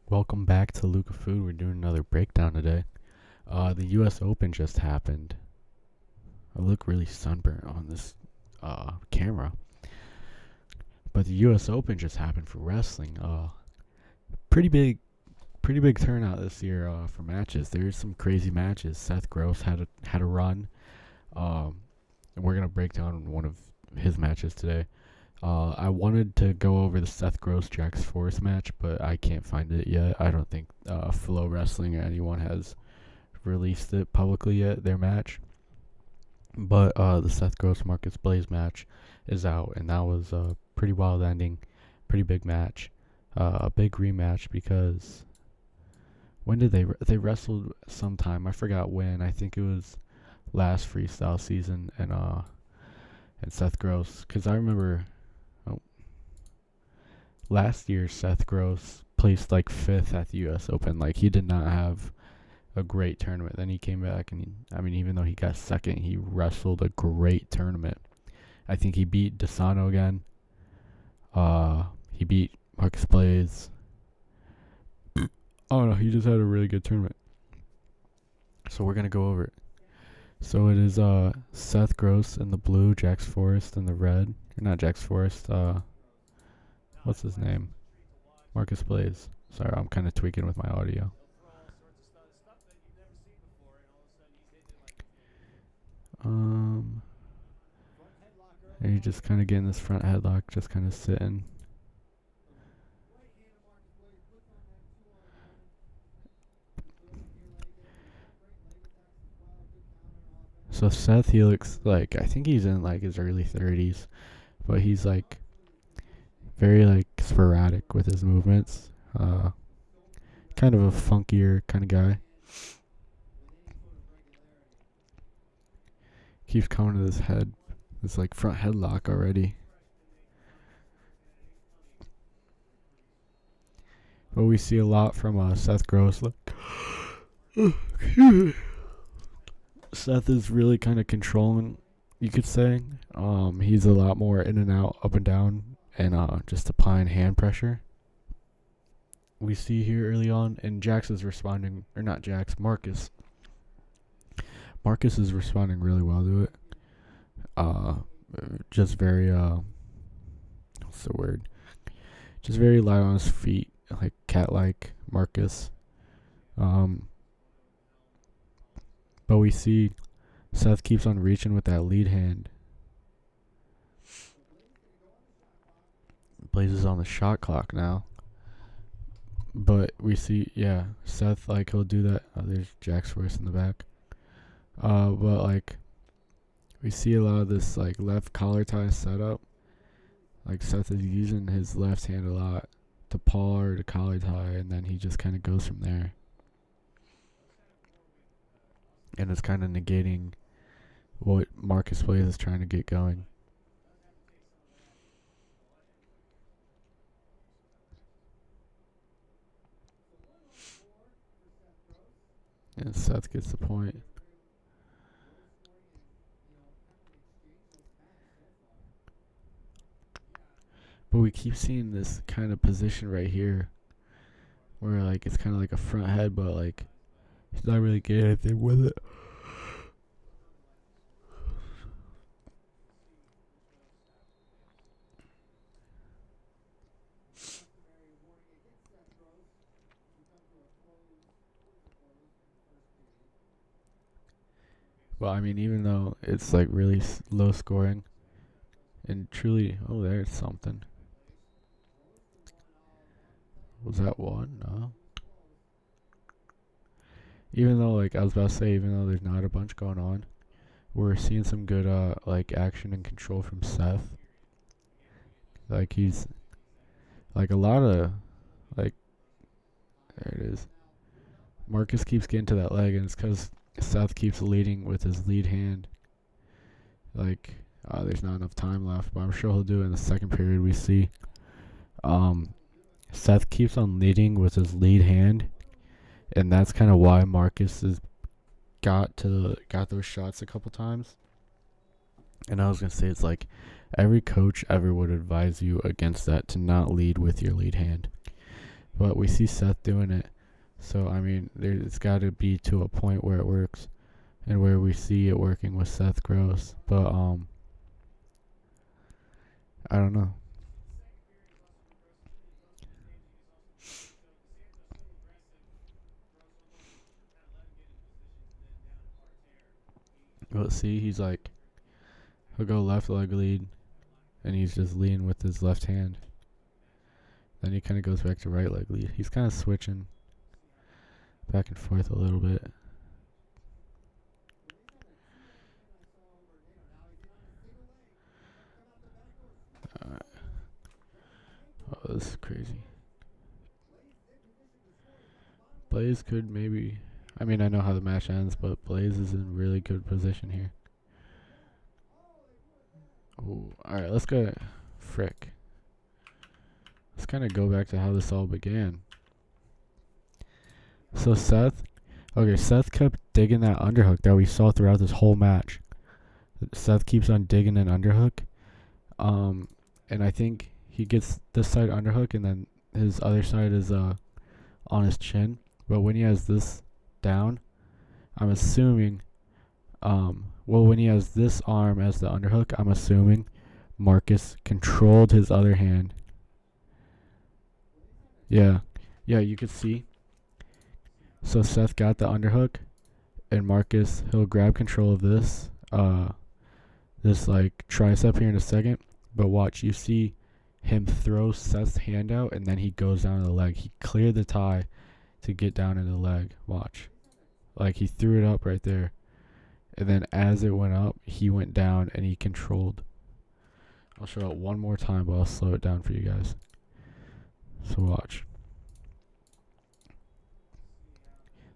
Welcome back to Luca Food. We're doing another breakdown today. The U.S. Open just happened. I look really sunburnt on this camera, but the U.S. Open just happened for wrestling. Pretty big, pretty big turnout this year for matches. There's some crazy matches. Seth Gross had a run. And we're gonna break down one of his matches today. I wanted to go over the Seth Gross Jax Forrest match, but I can't find it yet. I don't think Flow Wrestling or anyone has released it publicly yet, their match. But the Seth Gross Marcus Blaze match is out, and that was a pretty wild ending, pretty big match. A big rematch because when did they wrestled sometime? I forgot when. I think it was last freestyle season, and Seth Gross, because I remember last year Seth Gross placed like fifth at the U.S. Open. Like, he did not have a great tournament. Then he came back and even though he got second, he wrestled a great tournament. I think he beat Desano again. He beat Marcus Blaze. Oh no, he just had a really good tournament. So we're gonna go over it. So it is Seth Gross in the blue, Jax Forrest in the red. Or not Jax Forrest. What's his name? Marcus Blaze. Sorry, I'm kind of tweaking with my audio. And you just kind of getting this front headlock, just kind of sitting. So Seth, he looks like, I think he's in like his early 30s, but he's like very like sporadic with his movements. Kind of a funkier kind of guy. Keeps coming to this head. It's like front headlock already. But we see a lot from Seth Gross. Seth is really kind of controlling, you could say. He's a lot more in and out, up and down, and just applying hand pressure. We see here early on, and Jax is responding, or not Jax, Marcus. Marcus is responding really well to it. Just very what's the word? Just very light on his feet, like cat-like Marcus. But we see Seth keeps on reaching with that lead hand. Blaze is on the shot clock now. But we see, yeah, Seth, like, he'll do that. There's Jax Forrest in the back. But, like, we see a lot of this, like, left collar tie setup. Like, Seth is using his left hand a lot to paw or to collar tie, and then he just kind of goes from there. And it's kind of negating what Marcus Blaze is trying to get going. And Seth gets the point. But we keep seeing this kind of position right here where, like, it's kind of like a front head, but, like, he's not really getting anything with it. Well, I mean, even though it's like really low scoring, and truly, oh, there's something. Was that one? No. Even though, like I was about to say, even though there's not a bunch going on, we're seeing some good like action and control from Seth. Like, he's like a lot of like, there it is. Marcus keeps getting to that leg, and it's because Seth keeps leading with his lead hand. Like, there's not enough time left, but I'm sure he'll do it in the second period. We see Seth keeps on leading with his lead hand, and that's kind of why Marcus has got those shots a couple times. And I was gonna say, it's like every coach ever would advise you against that, to not lead with your lead hand. but we see Seth doing it. So I mean, it's got to be to a point where it works, and where we see it working with Seth Gross. But I don't know. But see, he'll go left leg lead, and he's just leading with his left hand. Then he kind of goes back to right leg lead. He's kind of switching back and forth a little bit. Oh, this is crazy. Blaze could maybe. I mean, I know how the match ends, but Blaze is in really good position here. Ooh, alright, let's go. Frick. Let's kind of go back to how this all began. So Seth kept digging that underhook that we saw throughout this whole match. Seth keeps on digging an underhook. And I think he gets this side underhook, and then his other side is on his chin. But when he has this down, I'm assuming, when he has this arm as the underhook, I'm assuming Marcus controlled his other hand. Yeah, you could see. So Seth got the underhook, and Marcus, he'll grab control of this, this like tricep here in a second. But watch, you see him throw Seth's hand out, and then he goes down to the leg. He cleared the tie to get down into the leg. Watch. Like, he threw it up right there. And then as it went up, he went down and he controlled. I'll show it one more time, but I'll slow it down for you guys. So watch.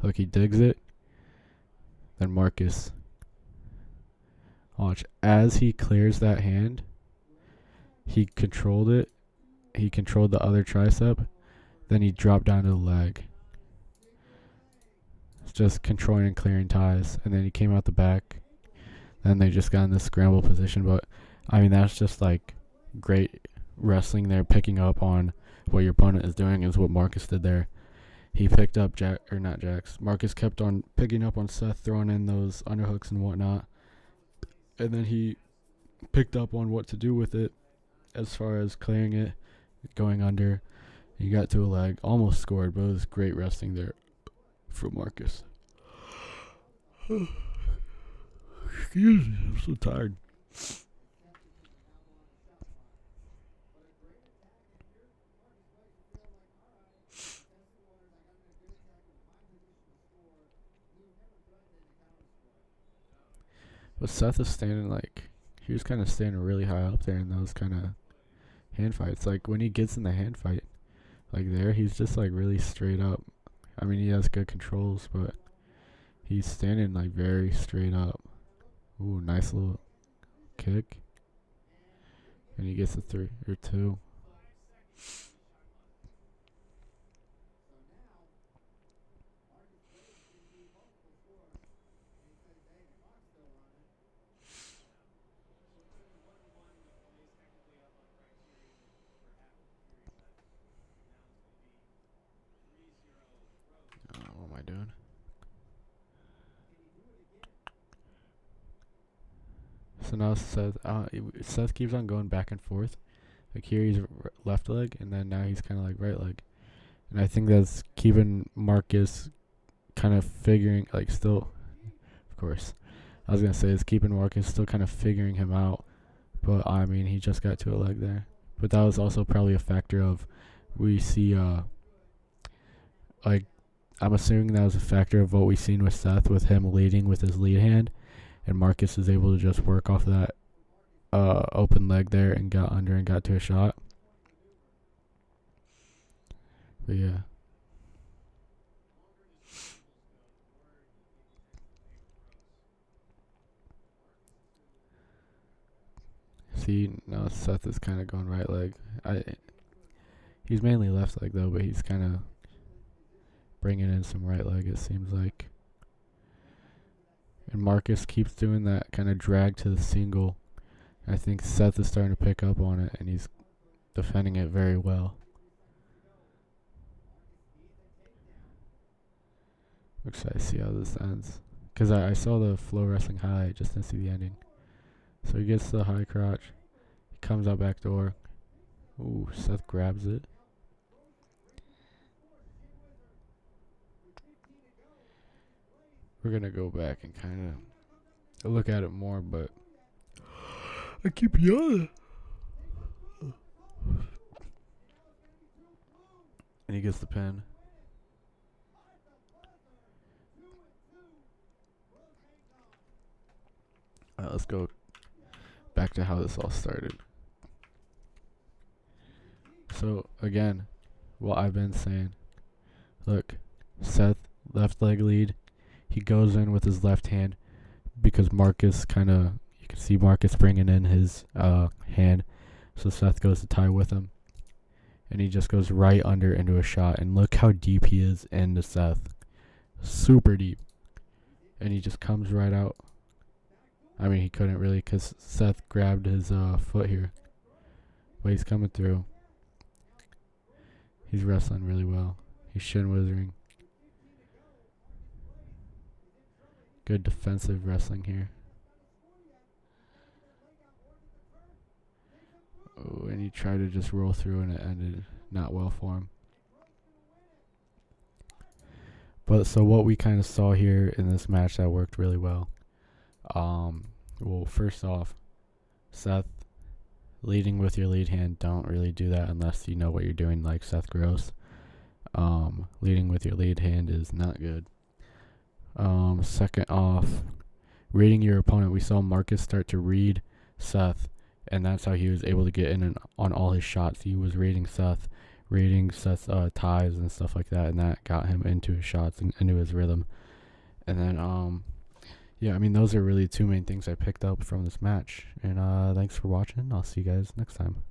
Look, he digs it. Then Marcus. Watch. As he clears that hand, he controlled it. He controlled the other tricep. Then he dropped down to the leg. It's just controlling and clearing ties. And then he came out the back. Then they just got in this scramble position. But, I mean, that's just like great wrestling there. Picking up on what your opponent is doing is what Marcus did there. He picked up Marcus kept on picking up on Seth, throwing in those underhooks and whatnot. And then he picked up on what to do with it as far as clearing it, going under. He got to a leg, almost scored, but it was great wrestling there from Marcus. Excuse me, I'm so tired. But Seth is standing he was kind of standing really high up there in those kind of hand fights. Like, when he gets in the hand fight, like there, he's just like really straight up. I mean, he has good controls, but he's standing like very straight up. Ooh, nice little kick. And he gets a 3 or 2. What am I doing? So now Seth keeps on going back and forth. Like, here he's left leg, and then now he's kind of like right leg. And I think that's keeping Marcus kind of figuring, still, of course. I was going to say, it's keeping Marcus still kind of figuring him out. But, I mean, he just got to a leg there. But that was also probably a factor of, we see, I'm assuming that was a factor of what we've seen with Seth, with him leading with his lead hand. And Marcus is able to just work off that open leg there and got under and got to a shot. But yeah. See, now Seth is kind of going right leg. He's mainly left leg though, but he's kind of bringing in some right leg, it seems like. And Marcus keeps doing that kind of drag to the single. I think Seth is starting to pick up on it, and he's defending it very well. Excited to see how this ends. Because I saw the Flow Wrestling highlight, just didn't see the ending. So he gets the high crotch. He comes out back door. Ooh, Seth grabs it. We're going to go back and kind of look at it more, but I keep yelling. And he gets the pin. Alright, let's go back to how this all started. So, again, what I've been saying. Look, Seth, left leg lead. He goes in with his left hand because Marcus kind of, you can see Marcus bringing in his hand. So Seth goes to tie with him. And he just goes right under into a shot. And look how deep he is into Seth. Super deep. And he just comes right out. I mean, he couldn't really because Seth grabbed his foot here. But he's coming through. He's wrestling really well. He's shin wizarding. Good defensive wrestling here. Oh, and he tried to just roll through and it ended not well for him. But so what we kind of saw here in this match that worked really well. Well, first off, Seth, leading with your lead hand, don't really do that unless you know what you're doing, like Seth Gross. Leading with your lead hand is not good. Second off, reading your opponent. We saw Marcus start to read Seth, and that's how he was able to get in and on all his shots. He was reading Seth's ties and stuff like that, and that got him into his shots and into his rhythm. And then, yeah, I mean, those are really two main things I picked up from this match. And thanks for watching. I'll see you guys next time.